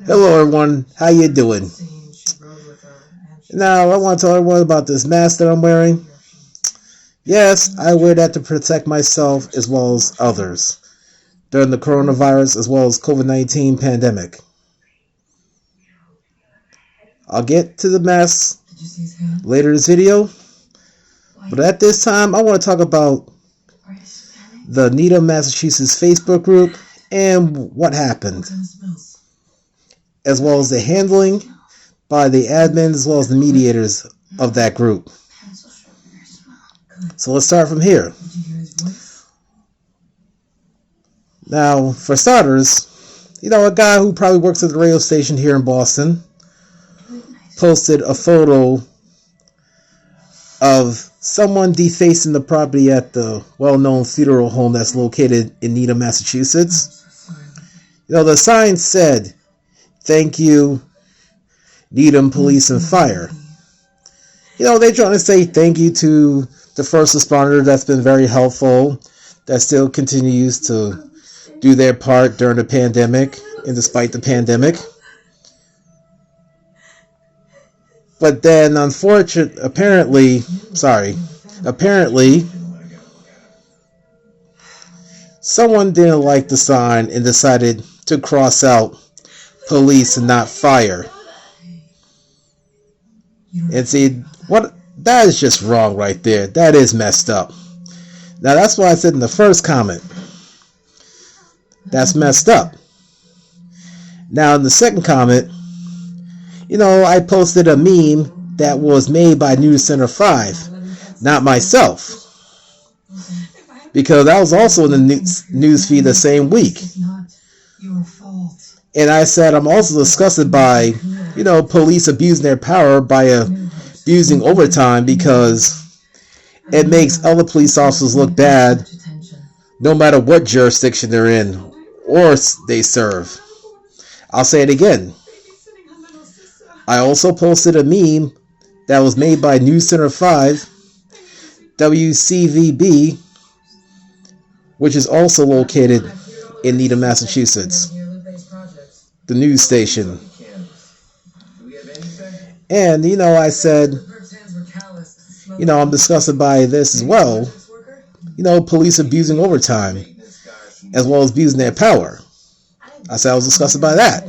Hello everyone, how you doing? Now I want to tell everyone about this mask that I'm wearing. Yes, I wear that to protect myself as well as others during the coronavirus as well as COVID-19 pandemic. I'll get to the mask later in this video, but at this time I want to talk about the Needham, Massachusetts Facebook group and what happened, as well as the handling by the admins as well as the mediators of that group. So let's start from here. Now, for starters, a guy who probably works at the radio station here in Boston posted a photo of someone defacing the property at the well-known funeral home that's located in Needham, Massachusetts. The sign said, "Thank you, Needham Police and Fire." They're trying to say thank you to the first responder that's been very helpful, that still continues to do their part during the pandemic and despite the pandemic. But then, apparently, someone didn't like the sign and decided to cross out police and not fire. And see, that is just wrong right there. That is messed up. Now, that's what I said in the first comment. That's messed up. Now, in the second comment, I posted a meme that was made by News Center 5, not myself, because I was also in the news feed the same week. And I said I'm also disgusted by, police abusing their power by abusing overtime, because it makes other police officers look bad no matter what jurisdiction they're in or they serve. I'll say it again. I also posted a meme that was made by News Center 5, WCVB, which is also located in Needham, Massachusetts, the news station. And, I said, I'm disgusted by this as well. Police abusing overtime, as well as abusing their power. I said I was disgusted by that.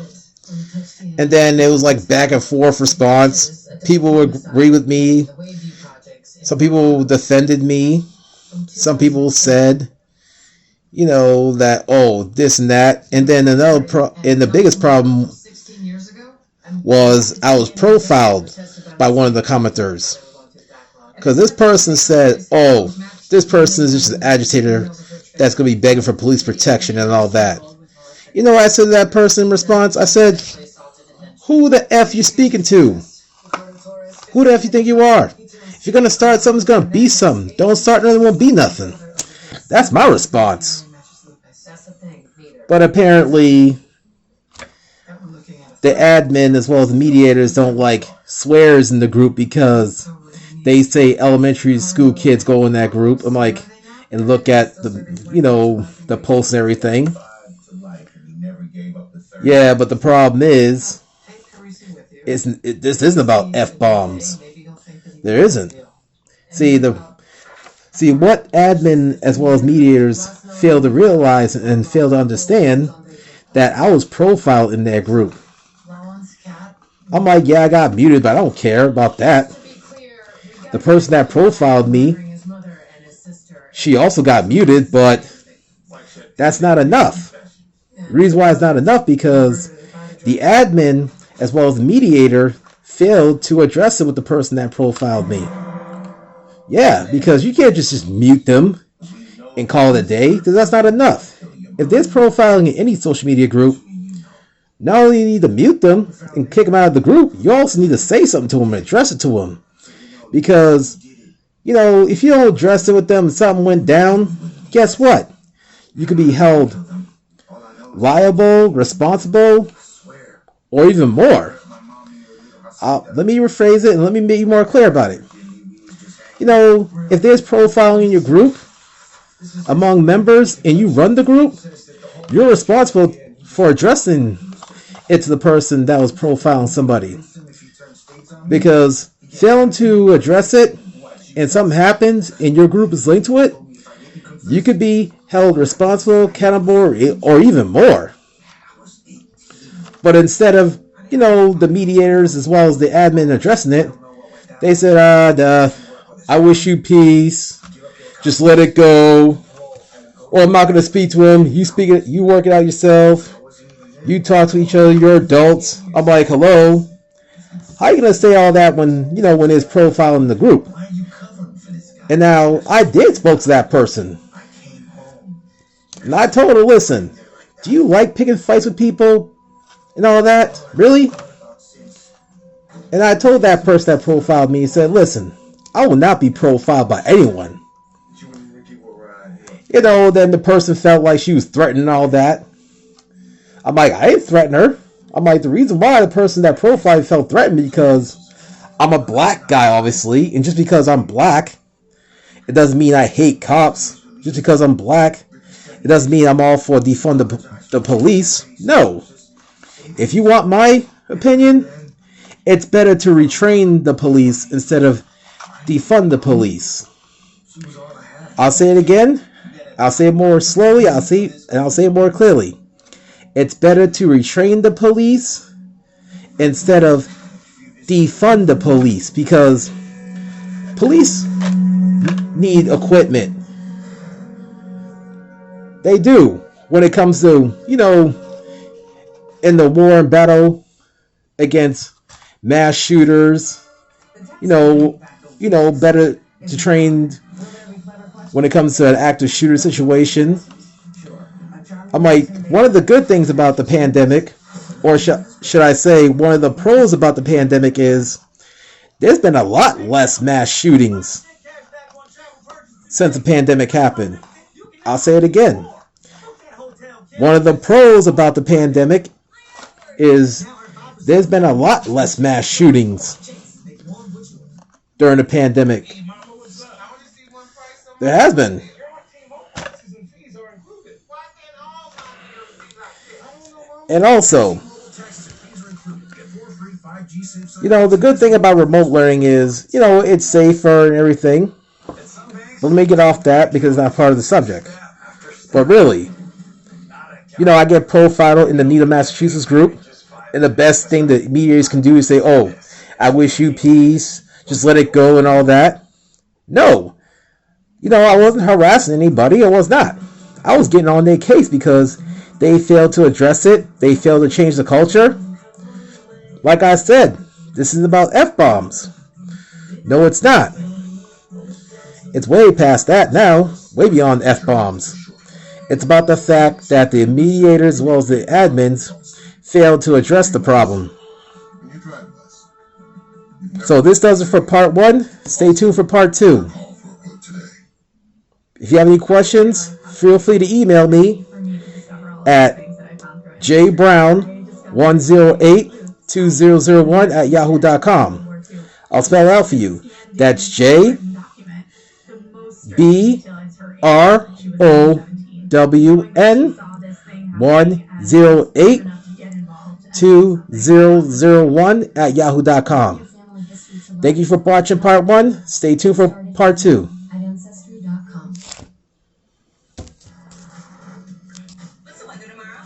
And then it was like back and forth response. People would agree with me. Some people defended me. Some people said, that, this and that. And then and the biggest problem was I was profiled by one of the commenters. Because this person said, this person is just an agitator that's going to be begging for police protection and all that. I said to that person in response, I said, who the F you speaking to? Who the F you think you are? If you're going to start something, it's going to be something. Don't start nothing, it won't be nothing. That's my response. But apparently, the admin as well as the mediators don't like swears in the group because they say elementary school kids go in that group. I'm like, and look at the posts and everything. Yeah, but the problem is, this isn't about F-bombs. There isn't. See what admin as well as mediators fail to realize and fail to understand, that I was profiled in that group. I'm like, yeah, I got muted, but I don't care about that. The person that profiled me, she also got muted, but that's not enough. The reason why it's not enough, because the admin as well as the mediator failed to address it with the person that profiled me. Yeah, because you can't just mute them and call it a day, because that's not enough. If there's profiling in any social media group, not only do you need to mute them and kick them out of the group, you also need to say something to them and address it to them. Because, if you don't address it with them and something went down, guess what? You could be held liable, responsible, or even more. Let me rephrase it and let me make you more clear about it. If there's profiling in your group among members and you run the group, you're responsible for addressing it's the person that was profiling somebody. Because failing to address it and something happens and your group is linked to it, you could be held responsible, accountable, or even more. But instead of, the mediators as well as the admin addressing it, they said, I wish you peace. Just let it go. Or I'm not going to speak to him. You speak it. You work it out yourself. You talk to each other. You're adults. I'm like, hello. How are you going to say all that when it's profiling the group? And now I did spoke to that person. And I told her, listen, do you like picking fights with people and all that? Really? And I told that person that profiled me, said, listen, I will not be profiled by anyone. Then the person felt like she was threatening all that. I'm like, I didn't threaten her. I'm like, the reason why the person that profiled felt threatened because I'm a black guy, obviously. And just because I'm black, it doesn't mean I hate cops. Just because I'm black, it doesn't mean I'm all for defund the police. No. If you want my opinion, it's better to retrain the police instead of defund the police. I'll say it again. I'll say it more slowly. I'll say it more clearly. It's better to retrain the police instead of defund the police, because police need equipment. They do. When it comes to, in the war and battle against mass shooters, better to train when it comes to an active shooter situation. I'm like, one of the good things about the pandemic, or should I say, one of the pros about the pandemic is there's been a lot less mass shootings since the pandemic happened. I'll say it again. One of the pros about the pandemic is there's been a lot less mass shootings during the pandemic. There has been. And also, the good thing about remote learning is, it's safer and everything. But let me get off that because it's not part of the subject. But really, I get profiled in the Needham, Massachusetts group. And the best thing that mediators can do is say, oh, I wish you peace. Just let it go and all that. No. I wasn't harassing anybody. I was not. I was getting on their case because they failed to address it. They failed to change the culture. Like I said, this is about F-bombs. No, it's not. It's way past that now. Way beyond F-bombs. It's about the fact that the mediators as well as the admins failed to address the problem. So this does it for part 1. Stay tuned for part 2. If you have any questions, feel free to email me at jbrown1082001 I'll spell it out for you. That's JBROWN1082001 Thank you for watching part 1. Stay tuned for part 2.